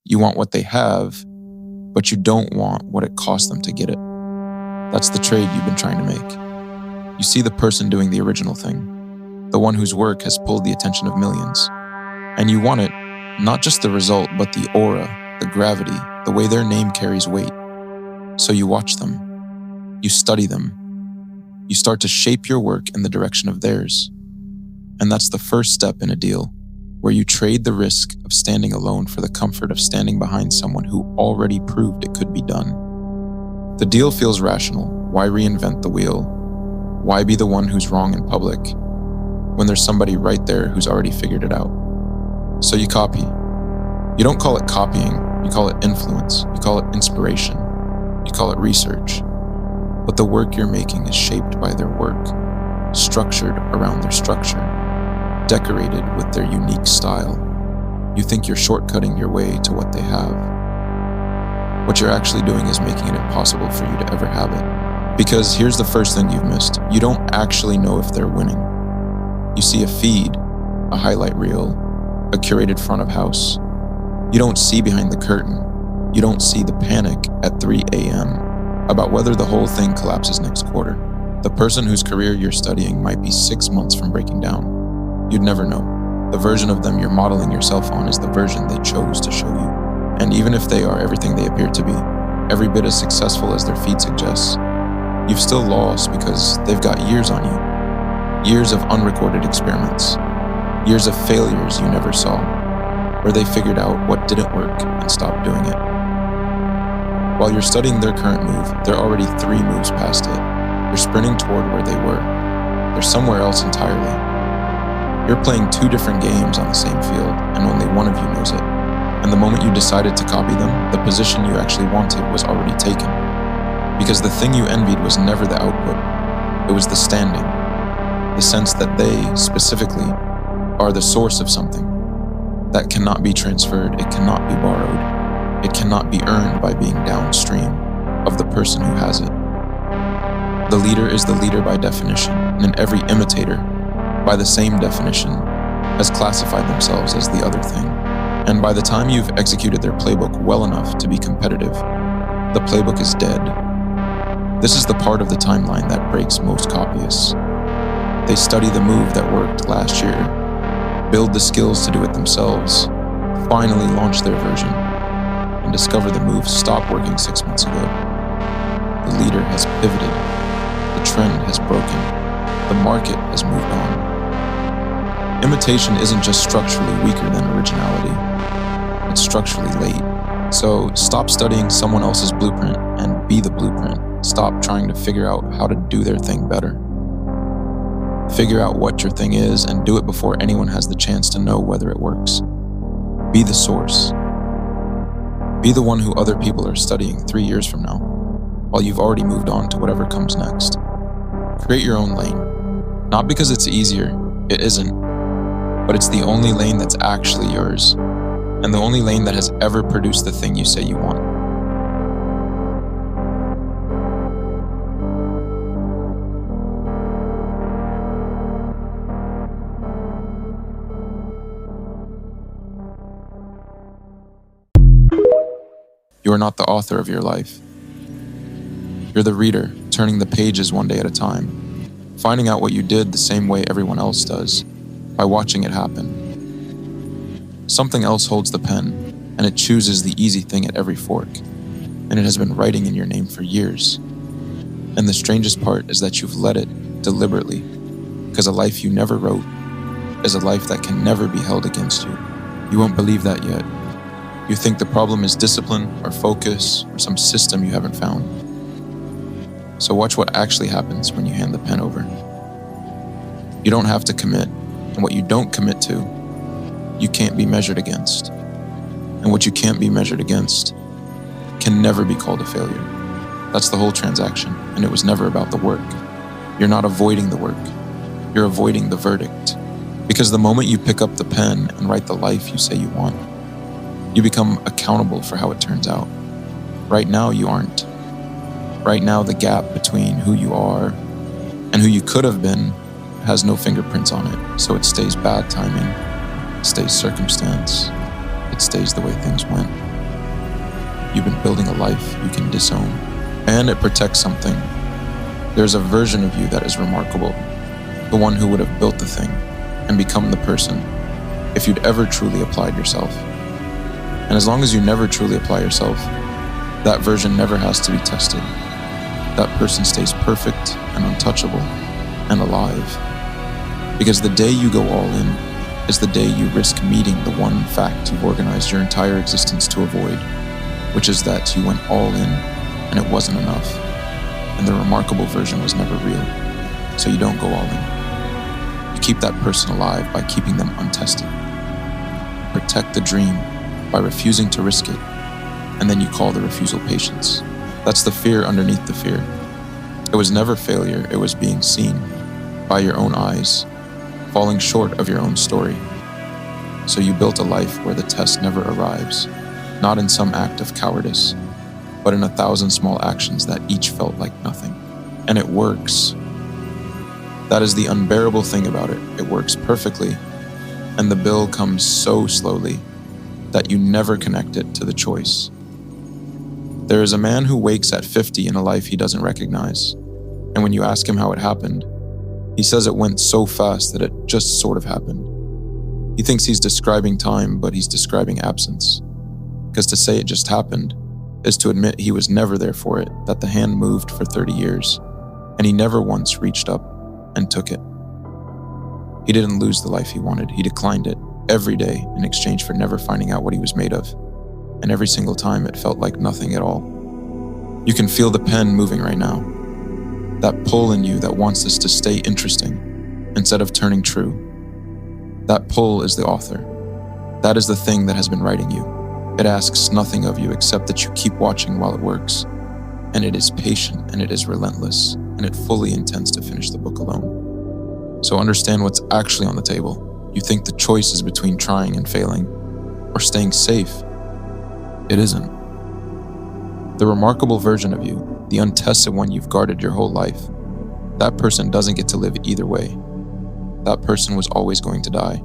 You want what they have, but you don't want what it costs them to get it. That's the trade you've been trying to make. You see the person doing the original thing, the one whose work has pulled the attention of millions. And you want it, not just the result, but the aura, the gravity, the way their name carries weight. So you watch them. You study them. You start to shape your work in the direction of theirs. And that's the first step in a deal, where you trade the risk of standing alone for the comfort of standing behind someone who already proved it could be done. The deal feels rational. Why reinvent the wheel? Why be the one who's wrong in public when there's somebody right there who's already figured it out? So you copy. You don't call it copying, you call it influence, you call it inspiration, you call it research. But the work you're making is shaped by their work, structured around their structure, decorated with their unique style. You think you're shortcutting your way to what they have. What you're actually doing is making it impossible for you to ever have it. Because here's the first thing you've missed. You don't actually know if they're winning. You see a feed, a highlight reel, a curated front of house. You don't see behind the curtain. You don't see the panic at 3 a.m. about whether the whole thing collapses next quarter. The person whose career you're studying might be 6 months from breaking down. You'd never know. The version of them you're modeling yourself on is the version they chose to show you. And even if they are everything they appear to be, every bit as successful as their feed suggests, you've still lost because they've got years on you. Years of unrecorded experiments. Years of failures you never saw, where they figured out what didn't work and stopped doing it. While you're studying their current move, they're already 3 moves past it. You're sprinting toward where they were. They're somewhere else entirely. You're playing 2 different games on the same field, and only one of you knows it. And the moment you decided to copy them, the position you actually wanted was already taken. Because the thing you envied was never the output. It was the standing. The sense that they, specifically, are the source of something that cannot be transferred, it cannot be borrowed, it cannot be earned by being downstream of the person who has it. The leader is the leader by definition, and every imitator, by the same definition, has classified themselves as the other thing. And by the time you've executed their playbook well enough to be competitive, the playbook is dead. This is the part of the timeline that breaks most copyists. They study the move that worked last year, build the skills to do it themselves, finally launch their version, and discover the move stopped working 6 months ago. The leader has pivoted, the trend has broken, the market has moved on. Imitation isn't just structurally weaker than originality, it's structurally late. So stop studying someone else's blueprint and be the blueprint. Stop trying to figure out how to do their thing better. Figure out what your thing is and do it before anyone has the chance to know whether it works. Be the source. Be the one who other people are studying 3 years from now, while you've already moved on to whatever comes next. Create your own lane. Not because it's easier, it isn't, but it's the only lane that's actually yours, and the only lane that has ever produced the thing you say you want. You are not the author of your life. You're the reader, turning the pages one day at a time, finding out what you did the same way everyone else does, by watching it happen. Something else holds the pen, and it chooses the easy thing at every fork, and it has been writing in your name for years. And the strangest part is that you've let it deliberately, because a life you never wrote is a life that can never be held against you. You won't believe that yet. You think the problem is discipline or focus or some system you haven't found. So watch what actually happens when you hand the pen over. You don't have to commit, and what you don't commit to, you can't be measured against. And what you can't be measured against can never be called a failure. That's the whole transaction, and it was never about the work. You're not avoiding the work. You're avoiding the verdict. Because the moment you pick up the pen and write the life you say you want, you become accountable for how it turns out. Right now, you aren't. Right now, the gap between who you are and who you could have been has no fingerprints on it, so it stays bad timing, it stays circumstance, it stays the way things went. you've been building a life you can disown. And it protects something. There's a version of you that is remarkable, the one who would have built the thing and become the person if you'd ever truly applied yourself. And as long as you never truly apply yourself, that version never has to be tested. That person stays perfect and untouchable and alive. Because the day you go all in is the day you risk meeting the one fact you've organized your entire existence to avoid, which is that you went all in and it wasn't enough, and the remarkable version was never real, so you don't go all in. You keep that person alive by keeping them untested. You protect the dream by refusing to risk it, and then you call the refusal patience. That's the fear underneath the fear. It was never failure, it was being seen by your own eyes, falling short of your own story. So you built a life where the test never arrives, not in some act of cowardice, but in 1,000 small actions that each felt like nothing. And it works. That is the unbearable thing about it. It works perfectly, and the bill comes so slowly that you never connect it to the choice. There is a man who wakes at 50 in a life he doesn't recognize, and when you ask him how it happened, he says it went so fast that it just sort of happened. He thinks he's describing time, but he's describing absence. Because to say it just happened is to admit he was never there for it, that the hand moved for 30 years, and he never once reached up and took it. He didn't lose the life he wanted, he declined it every day in exchange for never finding out what he was made of, and every single time it felt like nothing at all. You can feel the pen moving right now, that pull in you that wants this to stay interesting instead of turning true. That pull is the author. That is the thing that has been writing you. It asks nothing of you except that you keep watching while it works, and it is patient and it is relentless, and it fully intends to finish the book alone. So understand what's actually on the table. You think the choice is between trying and failing, or staying safe. It isn't. The remarkable version of you, the untested one you've guarded your whole life, that person doesn't get to live either way. That person was always going to die,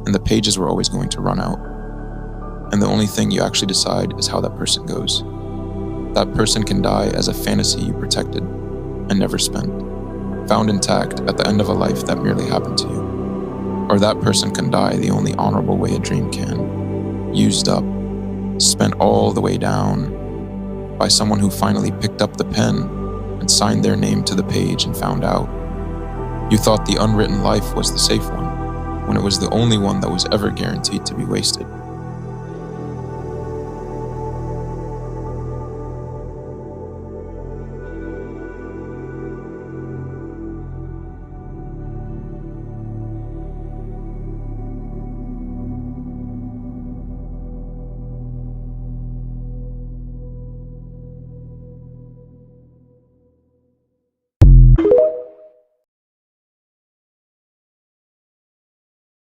and the pages were always going to run out. And the only thing you actually decide is how that person goes. That person can die as a fantasy you protected and never spent, found intact at the end of a life that merely happened to you. Or that person can die the only honorable way a dream can, used up, spent all the way down by someone who finally picked up the pen and signed their name to the page and found out. You thought the unwritten life was the safe one, when it was the only one that was ever guaranteed to be wasted.